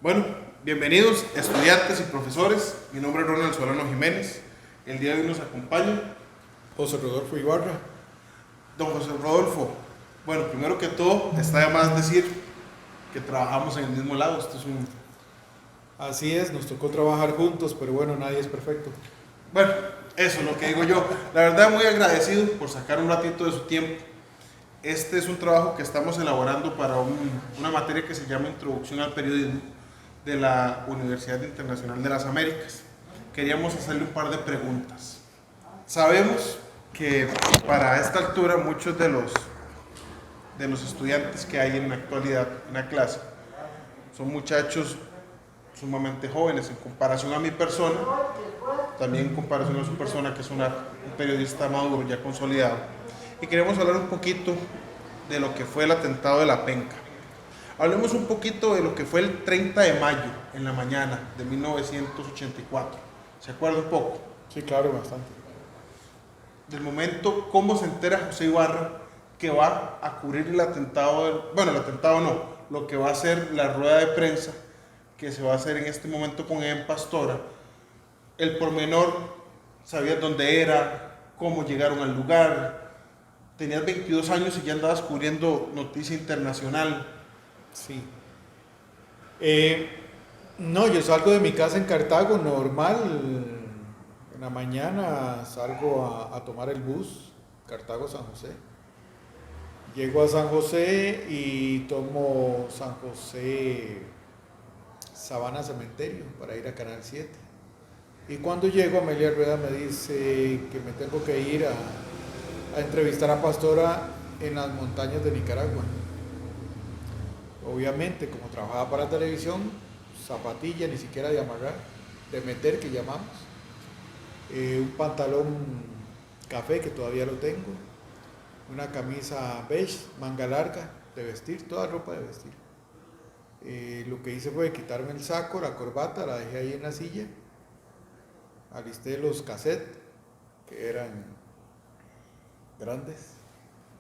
Bueno, bienvenidos estudiantes y profesores. Mi nombre es Ronald Solano Jiménez. El día de hoy nos acompaña José Rodolfo Ibarra. don José Rodolfo. Bueno, primero que todo, está de más decir que trabajamos en el mismo lado. Así es, nos tocó trabajar juntos, pero bueno, nadie es perfecto. Bueno, eso es lo que digo yo. La verdad, muy agradecido por sacar un ratito de su tiempo. Este es un trabajo que estamos elaborando para una materia que se llama Introducción al Periodismo de la Universidad Internacional de las Américas. Queríamos hacerle un par de preguntas. Sabemos que para esta altura muchos de los estudiantes que hay en la actualidad en la clase son muchachos sumamente jóvenes en comparación a mi persona, también en comparación a su persona que es un periodista maduro, ya consolidado. Y queremos hablar un poquito de lo que fue el atentado de La Penca. Hablemos un poquito de lo que fue el 30 de mayo en la mañana de 1984. ¿Se acuerda un poco? Sí, claro, bastante. Del momento, cómo se entera José Ibarra que va a cubrir el atentado, bueno, el atentado no, lo que va a ser la rueda de prensa que se va a hacer en este momento con En Pastora. El pormenor, sabías dónde era, cómo llegaron al lugar. Tenías 22 años y ya andabas cubriendo noticia internacional. Sí. Eh, no, yo salgo de mi casa en Cartago, normal. En la mañana salgo a tomar el bus, Cartago-San José. Llego a San José y tomo San José Sabana Cementerio para ir a Canal 7. Y cuando llego, Amelia Rueda me dice que me tengo que ir a entrevistar a Pastora en las montañas de Nicaragua. Obviamente, como trabajaba para televisión, zapatilla, ni siquiera de amarrar, de meter que llamamos, un pantalón café que todavía lo tengo, una camisa beige, manga larga de vestir, toda ropa de vestir. Lo que hice fue quitarme el saco, la corbata, la dejé ahí en la silla, alisté los cassettes, que eran grandes,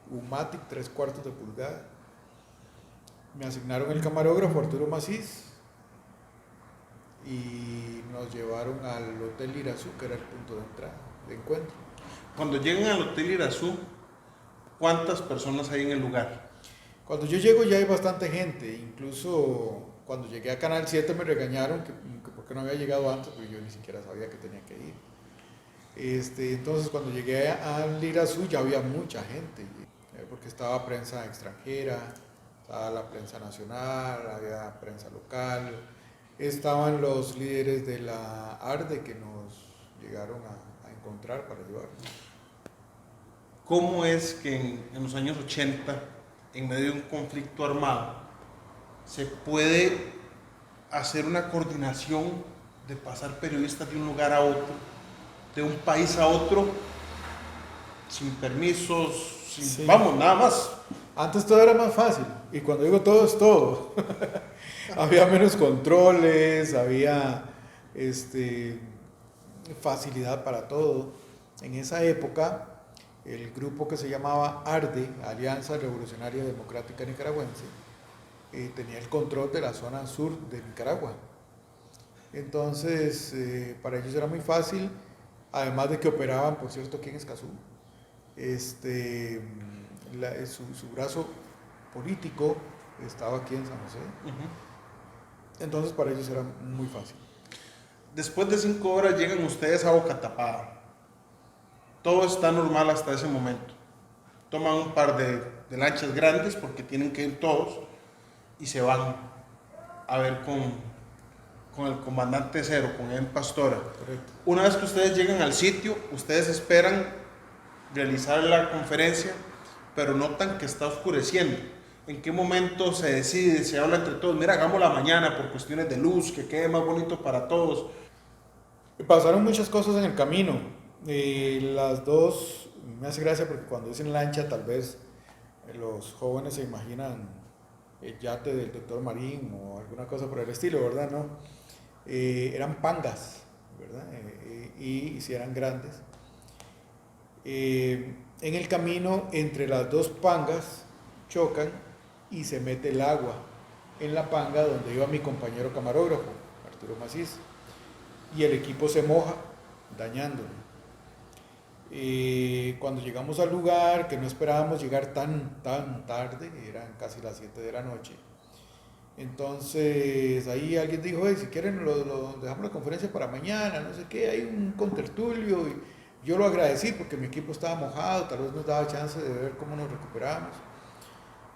un Matic 3/4 de pulgada. Me asignaron el camarógrafo Arturo Macís y nos llevaron al Hotel Irazú, que era el punto de entrada, de encuentro. Cuando llegan al Hotel Irazú, ¿cuántas personas hay en el lugar? Cuando yo llego ya hay bastante gente, incluso cuando llegué a Canal 7 me regañaron que porque no había llegado antes, porque yo ni siquiera sabía que tenía que ir. Entonces cuando llegué al Irazú ya había mucha gente, porque estaba prensa extranjera, estaba la prensa nacional, había prensa local, estaban los líderes de la ARDE que nos llegaron a encontrar para llevarnos. ¿Cómo es que en los años 80, en medio de un conflicto armado, se puede hacer una coordinación de pasar periodistas de un lugar a otro, de un país a otro, sin permisos, Sí. vamos, nada más? Antes todo era más fácil, y cuando digo todo es todo. Había menos controles, había facilidad para todo. En esa época, el grupo que se llamaba ARDE, Alianza Revolucionaria Democrática Nicaragüense, tenía el control de la zona sur de Nicaragua. Entonces, para ellos era muy fácil, además de que operaban, por cierto, aquí en Escazú. Su brazo político estaba aquí en San José. Entonces para ellos era muy fácil. Después de 5 horas llegan ustedes a Boca Tapada. Todo está normal hasta ese momento. Toman un par de lanchas grandes porque tienen que ir todos y se van a ver con el comandante Cero, con En Pastora. Correcto. Una vez que ustedes llegan al sitio, ustedes esperan realizar la conferencia, pero notan que está oscureciendo. ¿En qué momento se decide, se habla entre todos? Mira, hagámosla mañana por cuestiones de luz, que quede más bonito para todos. Pasaron muchas cosas en el camino. Las dos, me hace gracia porque cuando dicen lancha, tal vez los jóvenes se imaginan el yate del doctor Marín o alguna cosa por el estilo, ¿verdad? No. Eran pangas, ¿verdad? Y si eran grandes. En el camino, entre las dos pangas chocan y se mete el agua en La Panga, donde iba mi compañero camarógrafo, Arturo Macís, y el equipo se moja, dañándolo. Cuando llegamos al lugar, que no esperábamos llegar tan tarde, eran casi las 7 de la noche, entonces ahí alguien dijo, hey, si quieren dejamos la conferencia para mañana, no sé qué, hay un contertulio, y yo lo agradecí porque mi equipo estaba mojado, tal vez nos daba chance de ver cómo nos recuperamos.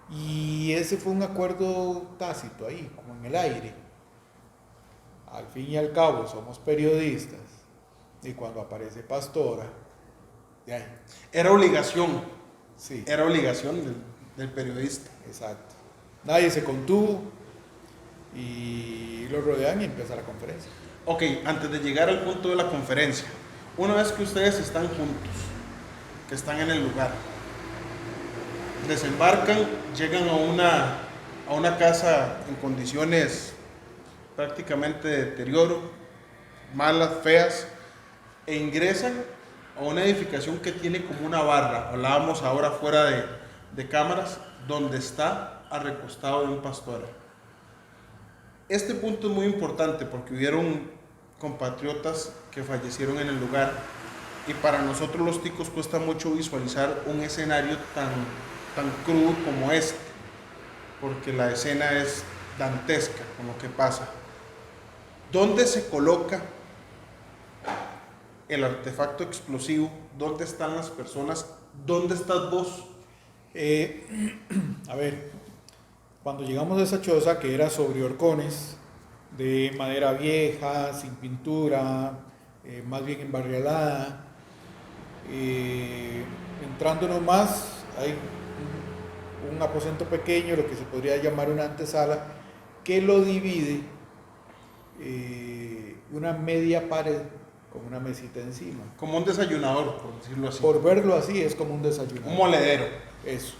Y ese fue un acuerdo tácito ahí, como en el aire. Al fin y al cabo somos periodistas, y cuando aparece Pastora, de ahí. Era obligación, Sí, era obligación del periodista. exacto. Nadie se contuvo y lo rodean y empieza la conferencia. Ok, antes de llegar al punto de la conferencia, una vez que ustedes están juntos, que están en el lugar, desembarcan, llegan a una casa en condiciones prácticamente de deterioro, malas, feas, e ingresan a una edificación que tiene como una barra, hablábamos ahora fuera de cámaras, donde está recostado de un pastor. Este punto es muy importante porque hubieron compatriotas que fallecieron en el lugar y para nosotros los ticos cuesta mucho visualizar un escenario tan crudo como este, porque la escena es dantesca con lo que pasa. ¿Dónde se coloca el artefacto explosivo? ¿Dónde están las personas? ¿Dónde estás vos? A ver, cuando llegamos a esa choza, que era sobre horcones, de madera vieja, sin pintura, más bien embarrialada, entrándonos más, hay un aposento pequeño, lo que se podría llamar una antesala, que lo divide una media pared con una mesita encima. Como un desayunador, por decirlo así. Por verlo así, es como un desayuno. Un moledero. Eso.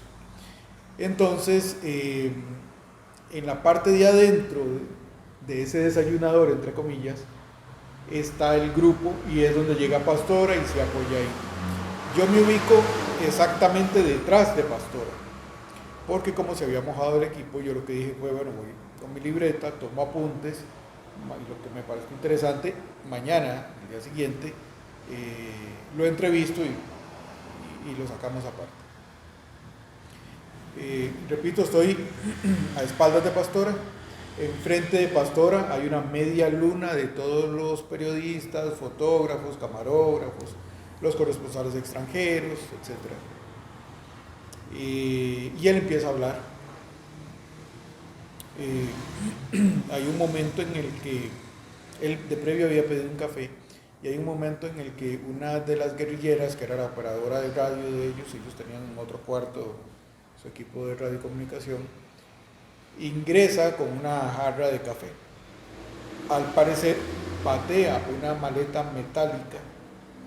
Entonces, en la parte de adentro de ese desayunador, entre comillas, está el grupo y es donde llega Pastora y se apoya ahí. Yo me ubico exactamente detrás de Pastora, porque como se había mojado el equipo, yo lo que dije fue, bueno, voy con mi libreta, tomo apuntes, y lo que me parece interesante, mañana, el día siguiente, lo entrevisto y lo sacamos aparte. Repito, estoy a espaldas de Pastora. Enfrente de Pastora hay una media luna de todos los periodistas, fotógrafos, camarógrafos, los corresponsales extranjeros, etc. Y él empieza a hablar. Hay un momento en el que él de previo había pedido un café y hay un momento en el que una de las guerrilleras, que era la operadora de radio de ellos tenían en otro cuarto su equipo de radiocomunicación, ingresa con una jarra de café. Al parecer patea una maleta metálica,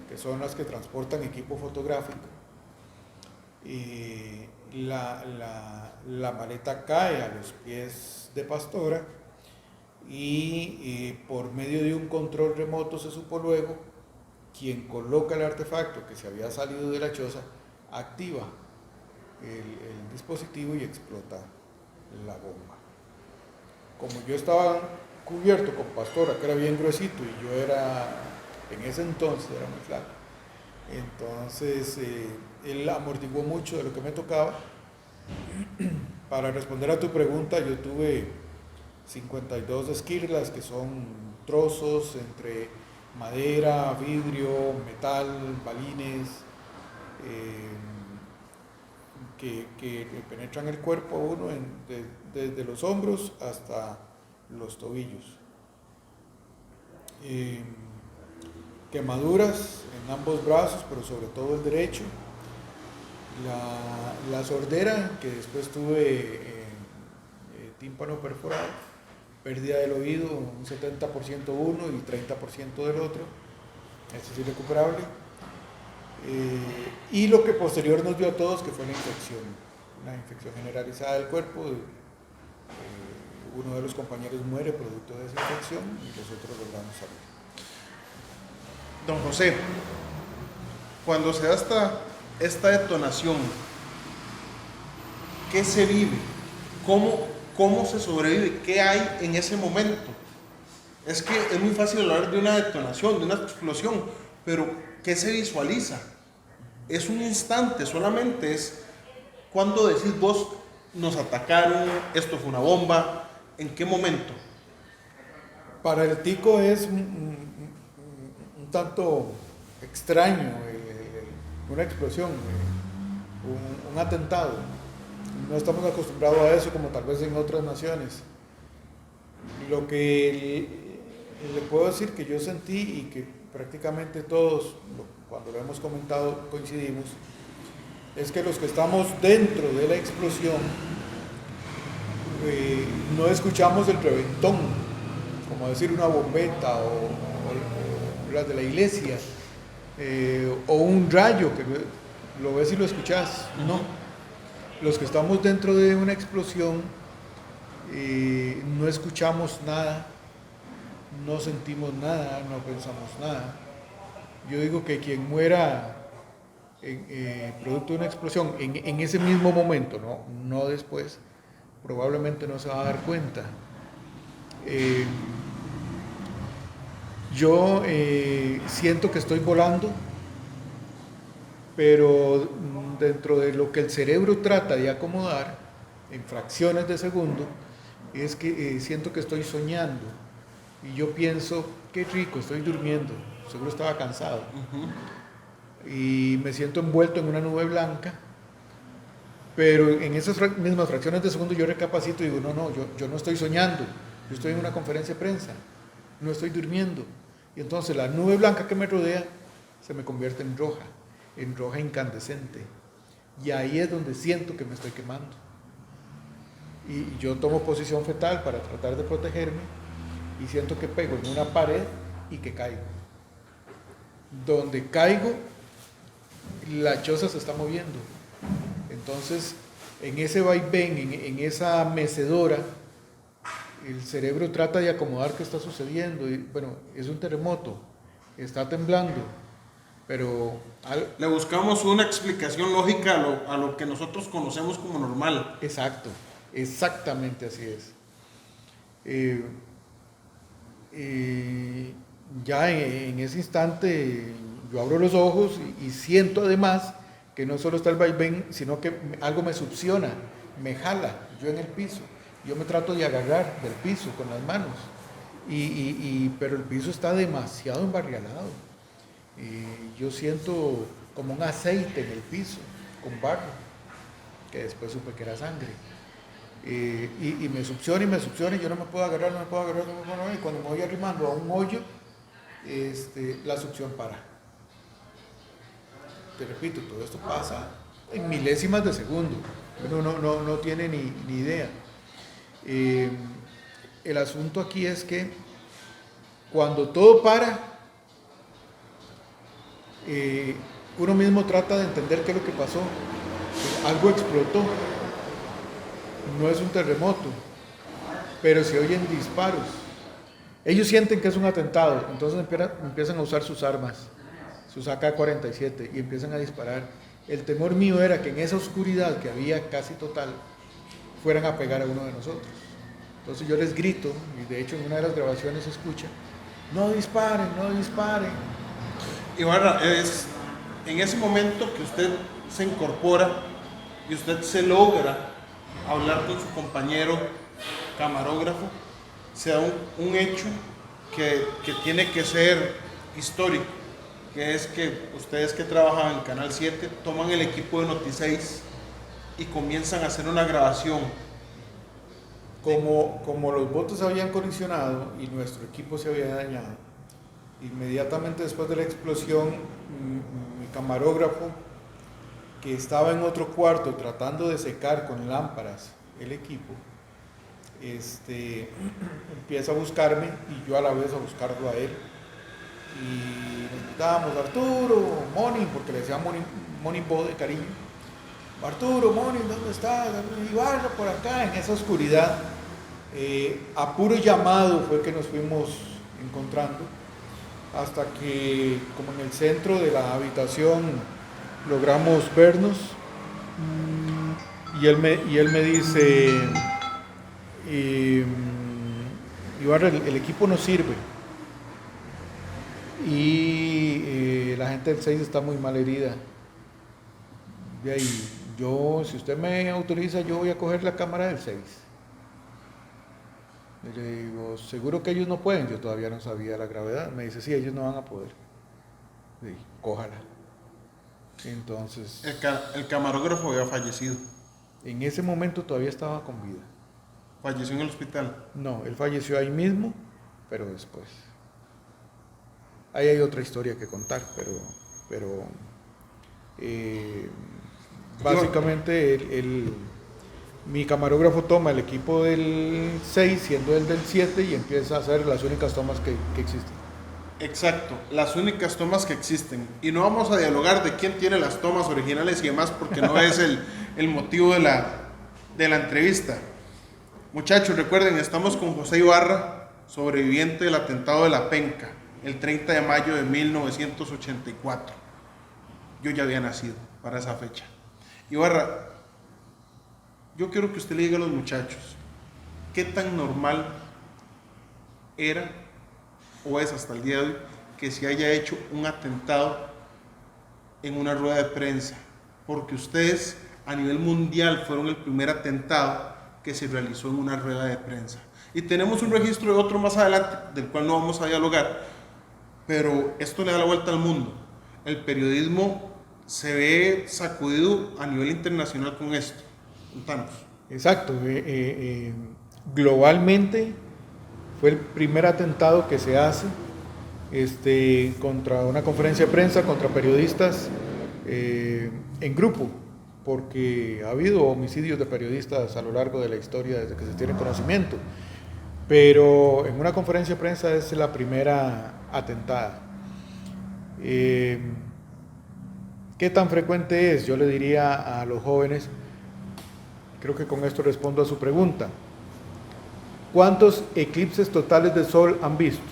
que son las que transportan equipo fotográfico. La maleta cae a los pies de Pastora y por medio de un control remoto, se supo luego, quien coloca el artefacto que se había salido de la choza activa el dispositivo y explota la bomba. Como yo estaba cubierto con Pastora, que era bien gruesito, y yo en ese entonces era muy flaco, entonces él amortiguó mucho de lo que me tocaba. Para responder a tu pregunta, yo tuve 52 esquirlas, que son trozos entre madera, vidrio, metal, balines, que penetran el cuerpo a uno desde los hombros hasta los tobillos. Quemaduras en ambos brazos, pero sobre todo el derecho. La sordera, que después tuve tímpano perforado, pérdida del oído, un 70% uno y 30% del otro, eso sí recuperable. Y lo que posterior nos dio a todos, que fue una infección generalizada del cuerpo. Uno de los compañeros muere producto de esa infección y los otros logramos salir. Don José, cuando se da esta detonación, ¿qué se vive? ¿cómo se sobrevive? ¿Qué hay en ese momento? Es que es muy fácil hablar de una detonación, de una explosión, pero ¿qué se visualiza? Es un instante, solamente es cuando decís vos, nos atacaron, esto fue una bomba, ¿en qué momento? Para el tico es un tanto extraño una explosión, un atentado. No estamos acostumbrados a eso como tal vez en otras naciones. Lo que le puedo decir que yo sentí y que prácticamente todos, cuando lo hemos comentado, coincidimos, es que los que estamos dentro de la explosión no escuchamos el reventón, como decir una bombeta o las de la iglesia, o un rayo que lo ves y lo escuchas. No, los que estamos dentro de una explosión no escuchamos nada, no sentimos nada, no pensamos nada. Yo digo que quien muera producto de una explosión en ese mismo momento, no después, probablemente no se va a dar cuenta. Yo siento que estoy volando, pero dentro de lo que el cerebro trata de acomodar en fracciones de segundo, es que siento que estoy soñando y yo pienso, qué rico, estoy durmiendo, seguro estaba cansado. Y me siento envuelto en una nube blanca, pero en esas mismas fracciones de segundo yo recapacito y digo, no, yo no estoy soñando, yo estoy en una conferencia de prensa, no estoy durmiendo. Y entonces la nube blanca que me rodea se me convierte en roja incandescente. Y ahí es donde siento que me estoy quemando. Y yo tomo posición fetal para tratar de protegerme y siento que pego en una pared y que caigo. Donde caigo, la choza se está moviendo. Entonces, en ese vaivén, en esa mecedora, el cerebro trata de acomodar qué está sucediendo. Y, bueno, es un terremoto, está temblando, pero... Le buscamos una explicación lógica a lo que nosotros conocemos como normal. Exacto, exactamente así es. Ya en ese instante yo abro los ojos y siento además que no solo está el vaivén, sino que algo me succiona, me jala, yo en el piso. Yo me trato de agarrar del piso con las manos, pero el piso está demasiado embarrialado. Yo siento como un aceite en el piso, con barro, que después supe que era sangre. Y me succiona y yo no me puedo agarrar, y cuando me voy arrimando a un hoyo, la succión para. Te repito, todo esto pasa en milésimas de segundo, uno no tiene ni idea. El asunto aquí es que cuando todo para, uno mismo trata de entender qué es lo que pasó. Algo explotó, no es un terremoto, pero se oyen disparos. Ellos sienten que es un atentado, entonces empiezan a usar sus armas, sus AK-47, y empiezan a disparar. El temor mío era que en esa oscuridad que había casi total, fueran a pegar a uno de nosotros. Entonces yo les grito, y de hecho en una de las grabaciones se escucha, no disparen, no disparen. Y bueno, es en ese momento que usted se incorpora y usted se logra hablar con su compañero camarógrafo, se da un hecho que tiene que ser histórico, que es que ustedes que trabajaban en Canal 7 toman el equipo de Noti6 y comienzan a hacer una grabación. Como los botes habían colisionado y nuestro equipo se había dañado, inmediatamente después de la explosión, mi camarógrafo, que estaba en otro cuarto tratando de secar con lámparas el equipo, empieza a buscarme y yo a la vez a buscarlo a él. Y nos gritábamos, Arturo, Moni, porque le decía Moni Bo de cariño. Arturo, Moni, ¿dónde estás? Ibarra, por acá, en esa oscuridad. A puro llamado fue que nos fuimos encontrando, hasta que, como en el centro de la habitación, logramos vernos. Y él me dice, Ibarra, el equipo no sirve. Y la gente del 6 está muy mal herida. De ahí, si usted me autoriza, yo voy a coger la cámara del 6. Y le digo, ¿seguro que ellos no pueden? Yo todavía no sabía la gravedad. Me dice, sí, ellos no van a poder. Sí, cójala. Entonces, El camarógrafo había fallecido. en ese momento todavía estaba con vida. Falleció en el hospital. No, él falleció ahí mismo, pero después. Ahí hay otra historia que contar, pero básicamente mi camarógrafo toma el equipo del 6, siendo el del 7, y empieza a hacer las únicas tomas que existen. Exacto, las únicas tomas que existen. Y no vamos a dialogar de quién tiene las tomas originales y demás, porque no es el motivo de la entrevista. Muchachos, recuerden, estamos con José Ibarra, sobreviviente del atentado de La Penca, el 30 de mayo de 1984. Yo ya había nacido para esa fecha. Ibarra, yo quiero que usted le diga a los muchachos, ¿qué tan normal era o es hasta el día de hoy que se haya hecho un atentado en una rueda de prensa? Porque ustedes a nivel mundial fueron el primer atentado que se realizó en una rueda de prensa. Y tenemos un registro de otro más adelante, del cual no vamos a dialogar, pero esto le da la vuelta al mundo. El periodismo se ve sacudido a nivel internacional con esto. Contanos. Exacto. Globalmente fue el primer atentado que se hace contra una conferencia de prensa, contra periodistas en grupo, porque ha habido homicidios de periodistas a lo largo de la historia desde que se tiene conocimiento, pero en una conferencia de prensa es la primera atentada. ¿Qué tan frecuente es? Yo le diría a los jóvenes, creo que con esto respondo a su pregunta, ¿cuántos eclipses totales de sol han visto?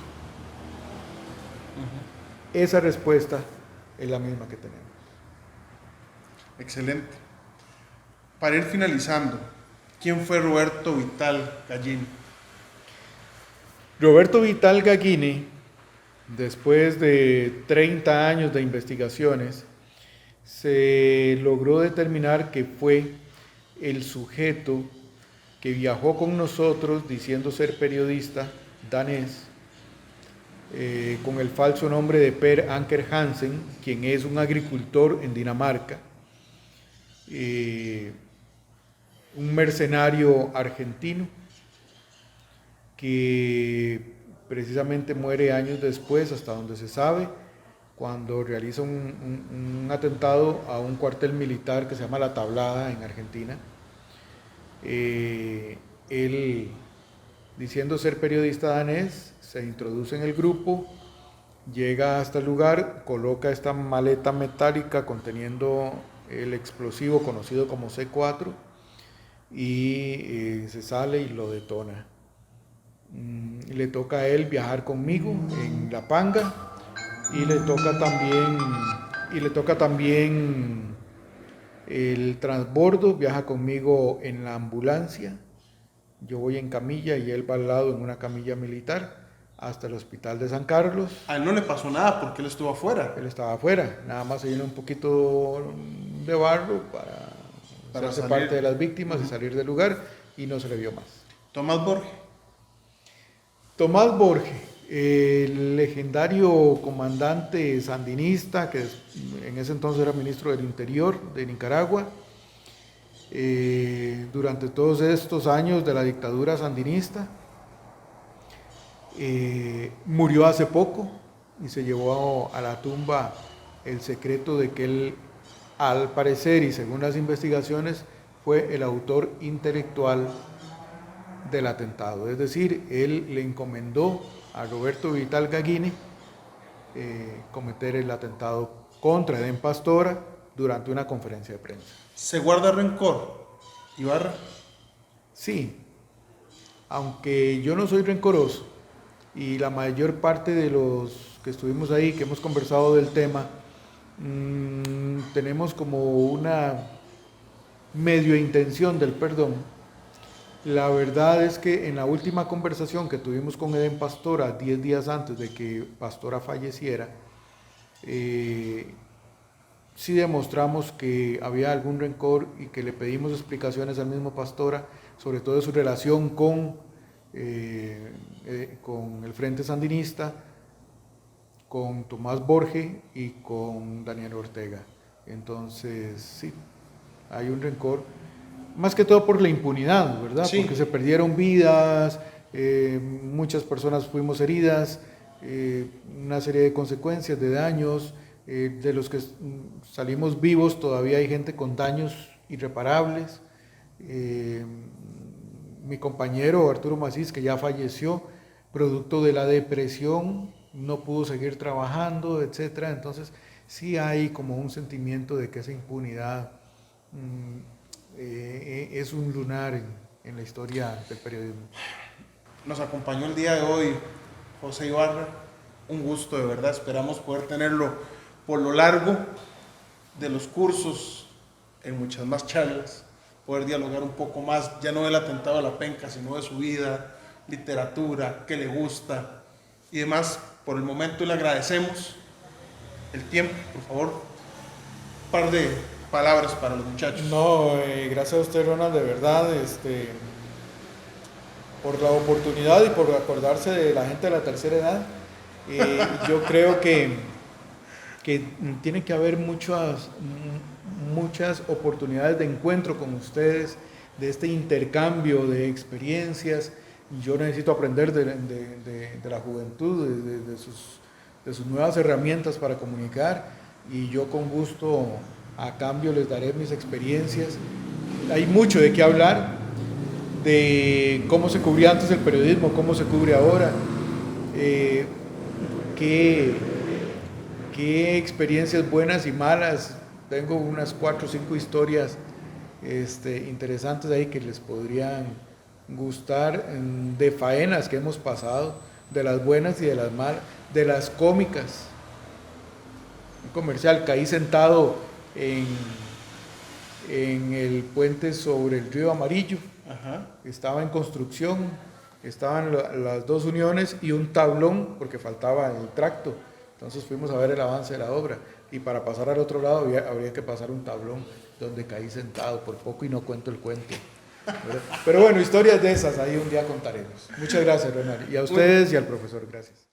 Esa respuesta es la misma que tenemos. Excelente. Para ir finalizando, ¿quién fue Roberto Vital Gallini? Roberto Vital Gallini, después de 30 años de investigaciones, se logró determinar que fue el sujeto que viajó con nosotros diciendo ser periodista danés, con el falso nombre de Per Anker Hansen, quien es un agricultor en Dinamarca, un mercenario argentino que precisamente muere años después, hasta donde se sabe, cuando realiza un atentado a un cuartel militar que se llama La Tablada en Argentina. Él, diciendo ser periodista danés, se introduce en el grupo, llega hasta el lugar, coloca esta maleta metálica conteniendo el explosivo conocido como C4 y se sale y lo detona. Le toca a él viajar conmigo en la panga y le toca también el transbordo, viaja conmigo en la ambulancia. Yo voy en camilla y él va al lado en una camilla militar hasta el hospital de San Carlos. A él no le pasó nada porque él estuvo afuera. Él estaba afuera, nada más se llenó un poquito de barro para hacerse parte de las víctimas y salir del lugar, y no se le vio más. Tomás Borge. Tomás Borge, el legendario comandante sandinista que en ese entonces era ministro del Interior de Nicaragua, durante todos estos años de la dictadura sandinista, murió hace poco y se llevó a la tumba el secreto de que él, al parecer y según las investigaciones, fue el autor intelectual del atentado. Es decir, él le encomendó a Roberto Vital Gallini cometer el atentado contra Edén Pastora durante una conferencia de prensa. ¿Se guarda rencor, Ibarra? Sí, aunque yo no soy rencoroso y la mayor parte de los que estuvimos ahí, que hemos conversado del tema, tenemos como una medio intención del perdón. La verdad es que en la última conversación que tuvimos con Eden Pastora, 10 días antes de que Pastora falleciera, sí demostramos que había algún rencor y que le pedimos explicaciones al mismo Pastora, sobre todo de su relación con el Frente Sandinista, con Tomás Borge y con Daniel Ortega. Entonces, sí, hay un rencor, más que todo por la impunidad, ¿verdad? Sí. Porque se perdieron vidas, muchas personas fuimos heridas, una serie de consecuencias, de daños, de los que salimos vivos todavía hay gente con daños irreparables. Mi compañero Arturo Macís, que ya falleció, producto de la depresión, no pudo seguir trabajando, etcétera. Entonces, sí hay como un sentimiento de que esa impunidad es un lunar en la historia del periodismo. Nos acompañó el día de hoy José Ibarra, un gusto de verdad, esperamos poder tenerlo por lo largo de los cursos, en muchas más charlas, poder dialogar un poco más, ya no del atentado a la penca, sino de su vida, literatura, qué le gusta y demás. Por el momento le agradecemos el tiempo, por favor, un par de palabras para los muchachos. No, gracias a usted, Ronald, de verdad, por la oportunidad y por acordarse de la gente de la tercera edad. Yo creo que tiene que haber muchas oportunidades de encuentro con ustedes, de este intercambio de experiencias. Yo necesito aprender de la juventud, de sus nuevas herramientas para comunicar, y yo con gusto a cambio les daré mis experiencias. Hay mucho de qué hablar, de cómo se cubría antes el periodismo, cómo se cubre ahora, qué experiencias buenas y malas. Tengo unas 4 o 5 historias interesantes ahí que les podrían gustar, de faenas que hemos pasado, de las buenas y de las malas, de las cómicas. Un comercial, caí sentado en el puente sobre el río Amarillo. Ajá. Estaba en construcción, estaban las dos uniones y un tablón porque faltaba el tracto. Entonces fuimos a ver el avance de la obra, y para pasar al otro lado habría que pasar un tablón donde caí sentado por poco y no cuento el cuento, ¿verdad? Pero bueno, historias de esas ahí un día contaremos. Muchas gracias, Renal, y a ustedes y al profesor, gracias.